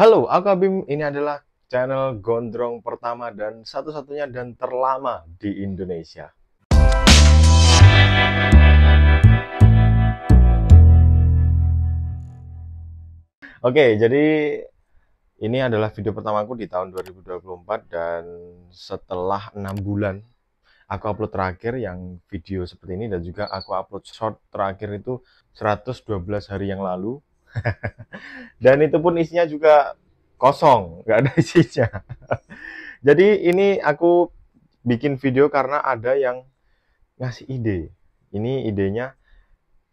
Halo, aku Abim. Ini adalah channel gondrong pertama dan satu-satunya dan terlama di Indonesia. Oke, jadi ini adalah video pertamaku di tahun 2024 dan setelah 6 bulan aku upload terakhir yang video seperti ini dan juga aku upload short terakhir itu 112 hari yang lalu. Dan itu pun isinya juga kosong, nggak ada isinya. Jadi ini aku bikin video karena ada yang ngasih ide. Ini idenya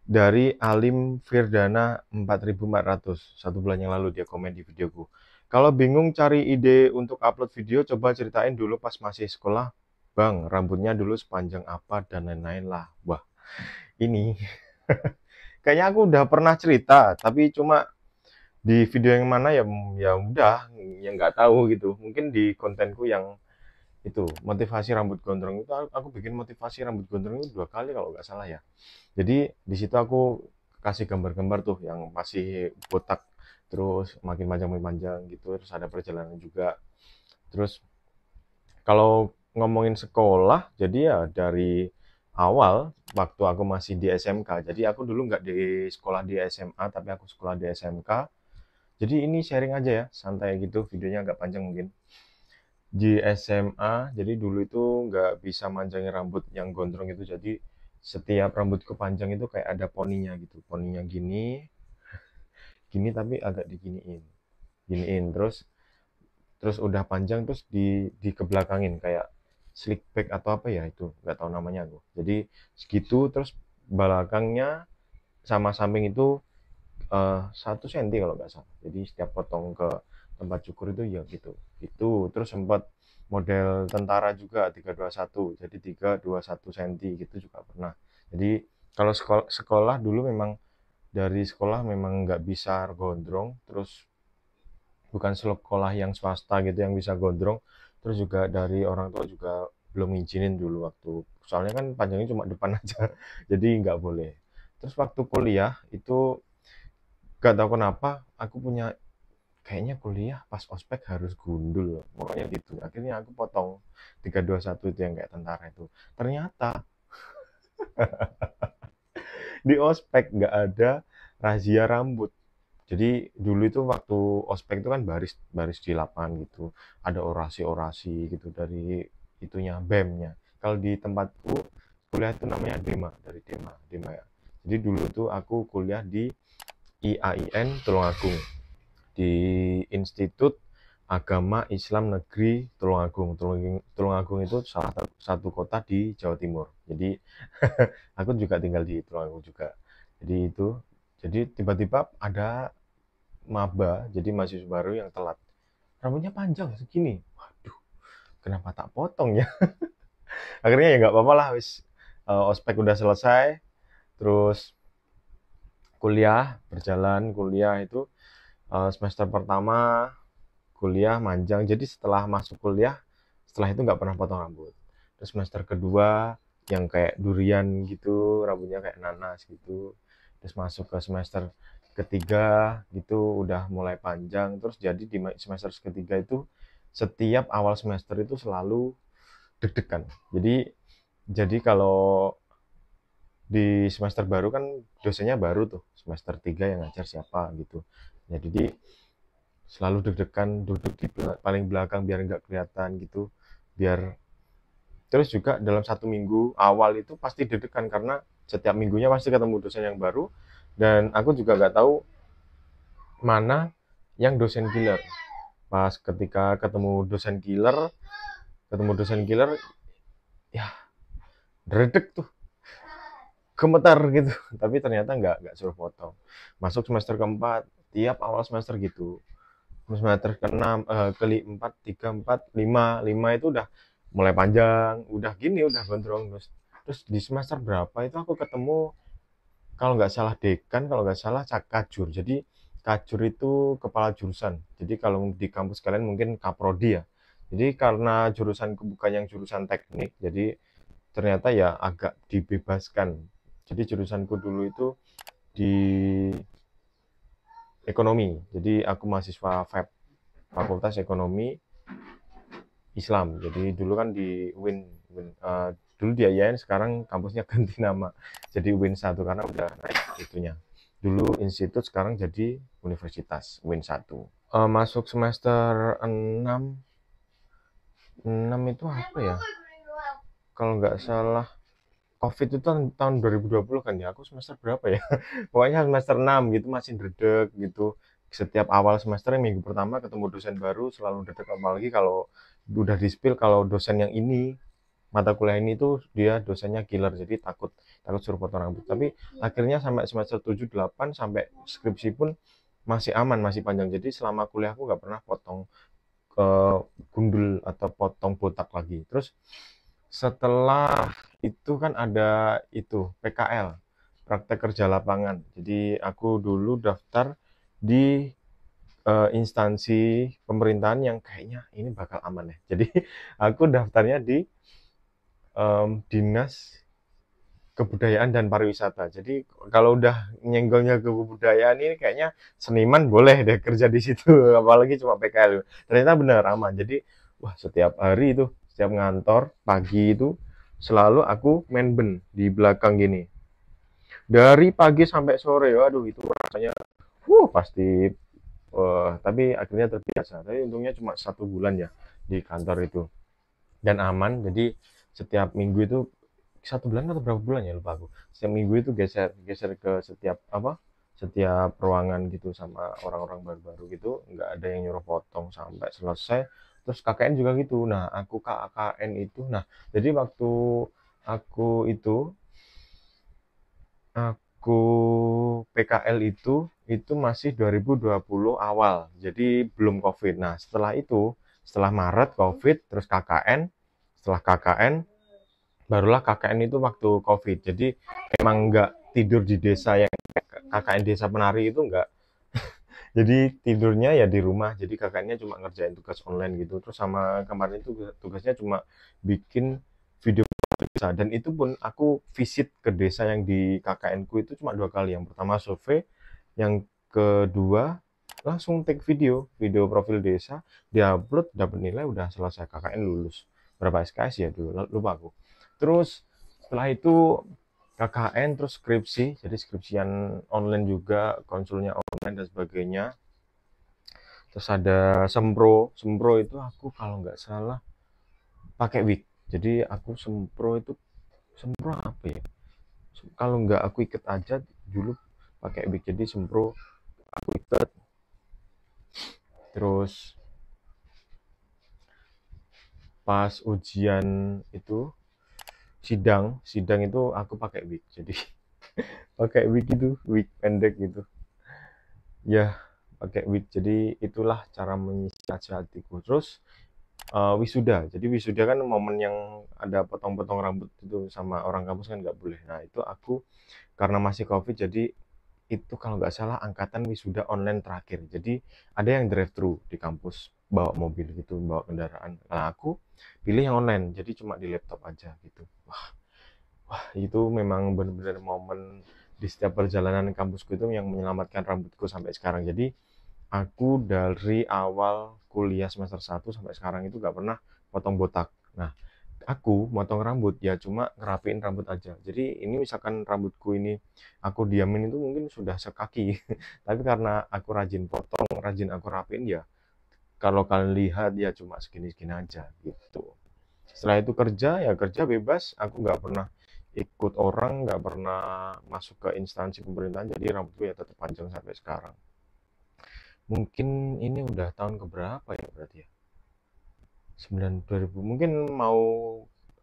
dari Alim Firdana 4400. Satu bulan yang lalu dia komen di videoku. Kalau bingung cari ide untuk upload video, coba ceritain dulu pas masih sekolah. Bang, rambutnya dulu sepanjang apa dan lain-lain lah. Wah, ini kayaknya aku udah pernah cerita, tapi cuma di video yang mana ya ya udah, ya nggak tahu gitu. Mungkin di kontenku yang itu motivasi rambut gondrong itu aku bikin motivasi rambut gondrong itu 2 kali kalau nggak salah ya. Jadi di situ aku kasih gambar-gambar tuh yang masih botak terus makin panjang gitu, terus ada perjalanan juga. Terus kalau ngomongin sekolah, jadi ya dari awal waktu aku masih di SMK. Jadi aku dulu nggak di sekolah di SMA, tapi aku sekolah di SMK. Jadi ini sharing aja ya, santai gitu, videonya nggak panjang mungkin. Di SMA, jadi dulu itu nggak bisa manjangin rambut yang gondrong itu, jadi setiap rambutku panjang itu kayak ada poninya gitu, poninya gini, gini tapi agak diginiin, giniin, terus terus udah panjang terus dikebelakangin kayak slick back atau apa ya itu, nggak tahu namanya aku. Jadi segitu, terus belakangnya sama samping itu 1 senti kalau nggak salah. Jadi setiap potong ke tempat cukur itu ya gitu. Itu terus sempat model tentara juga 321. Jadi 321 senti gitu juga pernah. Jadi kalau sekolah dulu memang dari sekolah memang nggak bisa gondrong, terus bukan sekolah yang swasta gitu yang bisa gondrong, terus juga dari orang tua juga belum ngizinin dulu waktu, soalnya kan panjangnya cuma depan aja, jadi nggak boleh. Terus waktu kuliah itu gak tahu kenapa aku punya kayaknya kuliah pas ospek harus gundul pokoknya gitu, akhirnya aku potong 321 itu yang kayak tentara itu. Ternyata di ospek nggak ada razia rambut. Jadi dulu itu waktu ospek itu kan baris baris di lapangan gitu, ada orasi-orasi gitu dari itunya BEM-nya. Kalau di tempatku kuliah itu namanya Dema, dari Dema, Dema ya. Jadi dulu itu aku kuliah di IAIN Tulungagung, di Institut Agama Islam Negeri Tulungagung. Tulungagung itu salah satu kota di Jawa Timur. Jadi aku juga tinggal di Tulungagung juga. Jadi itu, jadi tiba-tiba ada maba, jadi mahasiswa baru yang telat. Rambutnya panjang segini. Waduh, kenapa tak potong ya? Akhirnya ya nggak apa-apa lah, wis. Ospek udah selesai, terus berjalan kuliah itu, semester pertama kuliah manjang. Jadi setelah masuk kuliah, setelah itu nggak pernah potong rambut. Terus semester kedua yang kayak durian gitu, rambutnya kayak nanas gitu. Terus masuk ke semester ketiga gitu udah mulai panjang. Terus jadi di semester ketiga itu setiap awal semester itu selalu deg-degan. Jadi kalau di semester baru kan dosennya baru tuh, semester 3 yang ngajar siapa gitu. Jadi selalu deg-degan duduk di paling belakang biar nggak kelihatan gitu, biar terus juga dalam 1 minggu awal itu pasti deg-degan karena setiap minggunya pasti ketemu dosen yang baru, dan aku juga nggak tahu mana yang dosen killer. Pas ketika ketemu dosen killer ya dredeg tuh, gemetar gitu. Tapi ternyata nggak suruh potong. Masuk semester keempat, tiap awal semester gitu, semester ke-6, ke-4, 3, 4, 5, 5 itu udah mulai panjang, udah gini, udah gondrong. Terus di semester berapa itu aku ketemu, kalau nggak salah dekan, kalau nggak salah kajur. Jadi kajur itu kepala jurusan. Jadi kalau di kampus kalian mungkin kaprodi ya. Jadi karena jurusanku bukan yang jurusan teknik, jadi ternyata ya agak dibebaskan. Jadi jurusanku dulu itu di ekonomi. Jadi aku mahasiswa FEB. Fakultas Ekonomi Islam. Jadi dulu kan di dulu di IAIN, sekarang kampusnya ganti nama jadi UIN 1 karena udah naik itunya. Dulu institut, sekarang jadi universitas UIN 1. Masuk semester 6 itu apa ya? Kalau nggak salah COVID itu tahun 2020 kan ya. Aku semester berapa ya? Pokoknya semester 6 gitu, masih dredeg gitu. Setiap awal semester minggu pertama ketemu dosen baru selalu dredeg, apalagi kalau udah di-spill kalau dosen yang ini mata kuliah ini tuh dia dosennya killer, jadi takut takut suruh potong rambut. Tapi akhirnya sampai semester 7 8 sampai skripsi pun masih aman, masih panjang. Jadi selama kuliah aku nggak pernah potong ke gundul atau potong botak lagi. Terus setelah itu kan ada itu PKL, praktek kerja lapangan. Jadi aku dulu daftar di instansi pemerintahan yang kayaknya ini bakal aman ya. Jadi aku daftarnya di Dinas Kebudayaan dan Pariwisata. Jadi kalau udah nyenggolnya ke kebudayaan ini kayaknya seniman boleh deh kerja di situ, apalagi cuma PKL. Ternyata benar aman. Jadi wah, setiap hari itu, setiap ngantor pagi itu selalu aku main ben di belakang gini. Dari pagi sampai sore, waduh itu rasanya pasti tapi akhirnya terbiasa. Tapi untungnya cuma 1 bulan ya di kantor itu dan aman. Jadi setiap minggu itu 1 bulan atau berapa bulan ya, lupa aku. Setiap minggu itu geser geser ke setiap ruangan gitu sama orang-orang baru-baru gitu, nggak ada yang nyuruh potong sampai selesai. Terus KKN juga gitu. Nah, aku KKN itu, nah jadi waktu aku itu aku PKL itu masih 2020 awal, jadi belum COVID. Nah, setelah itu, setelah Maret COVID, terus KKN, setelah KKN barulah KKN itu waktu COVID. Jadi emang nggak tidur di desa yang KKN Desa Penari itu nggak. Jadi tidurnya ya di rumah. Jadi KKN-nya cuma ngerjain tugas online gitu. Terus sama kemarin itu tugasnya cuma bikin video desa. Dan itu pun aku visit ke desa yang di KKN-ku itu cuma 2 kali. Yang pertama survei, yang kedua langsung take video profil desa, diupload, dapat nilai, udah selesai, KKN lulus. Berapa SKS ya dulu, lupa aku. Terus setelah itu KKN, terus skripsi, jadi skripsian online juga, konsulnya online dan sebagainya. Terus ada sempro itu aku kalau nggak salah pakai wig. Jadi aku sempro apa ya? Kalau nggak aku ikat aja dulu pakai wig. Jadi sempro aku ikat. Terus pas ujian itu sidang itu aku pakai wig. Jadi pakai wig itu, wig pendek gitu. Ya, pakai wig. Jadi itulah cara mengisi hatiku. Terus wisuda. Jadi wisuda kan momen yang ada potong-potong rambut itu sama orang kampus kan nggak boleh. Nah, itu aku karena masih COVID, jadi itu kalau nggak salah angkatan wisuda online terakhir. Jadi ada yang drive thru di kampus, bawa mobil gitu, bawa kendaraan. Nah, aku pilih yang online, jadi cuma di laptop aja gitu. Wah, itu memang benar-benar momen di setiap perjalanan kampusku itu yang menyelamatkan rambutku sampai sekarang. Jadi aku dari awal kuliah semester 1 sampai sekarang itu gak pernah potong botak. Nah, aku motong rambut ya cuma ngerapiin rambut aja. Jadi ini misalkan rambutku ini aku diamin itu mungkin sudah sekaki. Tapi karena aku rajin potong, rajin aku rapiin ya, kalau kalian lihat ya cuma segini-segini aja gitu. Setelah itu kerja ya kerja bebas, aku nggak pernah ikut orang, nggak pernah masuk ke instansi pemerintahan, jadi rambutku ya tetap panjang sampai sekarang. Mungkin ini udah tahun keberapa ya berarti ya? 2000, mungkin mau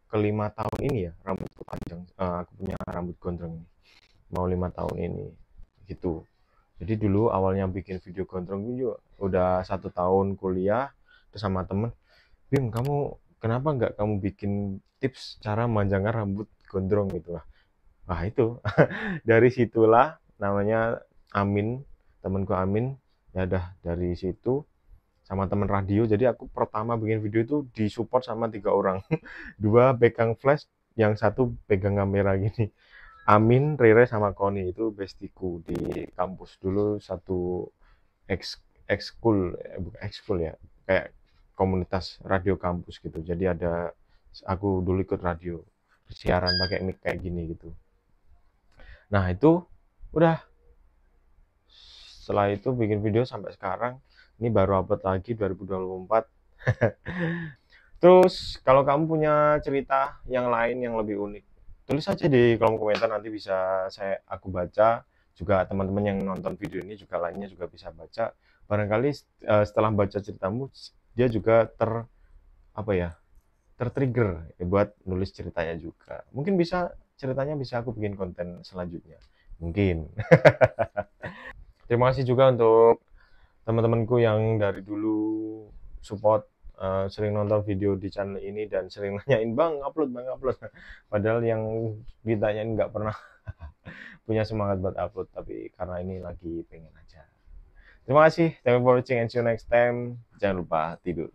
ke 5 tahun ini ya rambutku panjang. Aku punya rambut gondrong ini. Mau 5 tahun ini gitu. Jadi dulu awalnya bikin video gondrong itu juga udah 1 tahun kuliah terus sama temen, Bim, kamu kenapa nggak kamu bikin tips cara memanjangkan rambut gondrong gitu lah. Wah itu dari situlah namanya Amin, temanku Amin. Ya udah dari situ sama teman radio. Jadi aku pertama bikin video itu disupport sama 3 orang. Dua pegang flash, yang satu pegang kamera gini. Amin, Rere sama Koni itu bestiku di kampus dulu, satu ekskul, bukan ekskul ya, kayak komunitas radio kampus gitu. Jadi aku dulu ikut radio, siaran pakai mic kayak gini gitu. Nah itu udah, setelah itu bikin video sampai sekarang. Ini baru upload lagi 2024. Terus kalau kamu punya cerita yang lain yang lebih unik, tulis aja di kolom komentar, nanti bisa aku baca. Juga teman-teman yang nonton video ini juga lainnya juga bisa baca. Barangkali setelah baca ceritamu, dia juga apa ya, tertrigger ya, buat nulis ceritanya juga. Mungkin ceritanya bisa aku bikin konten selanjutnya. Mungkin. Terima kasih juga untuk teman-temanku yang dari dulu support, sering nonton video di channel ini dan sering nanyain, bang upload. Padahal yang ditanyain nggak pernah punya semangat buat upload, tapi karena ini lagi pengen aja. Terima kasih, thank you for watching and see you next time. Jangan lupa tidur.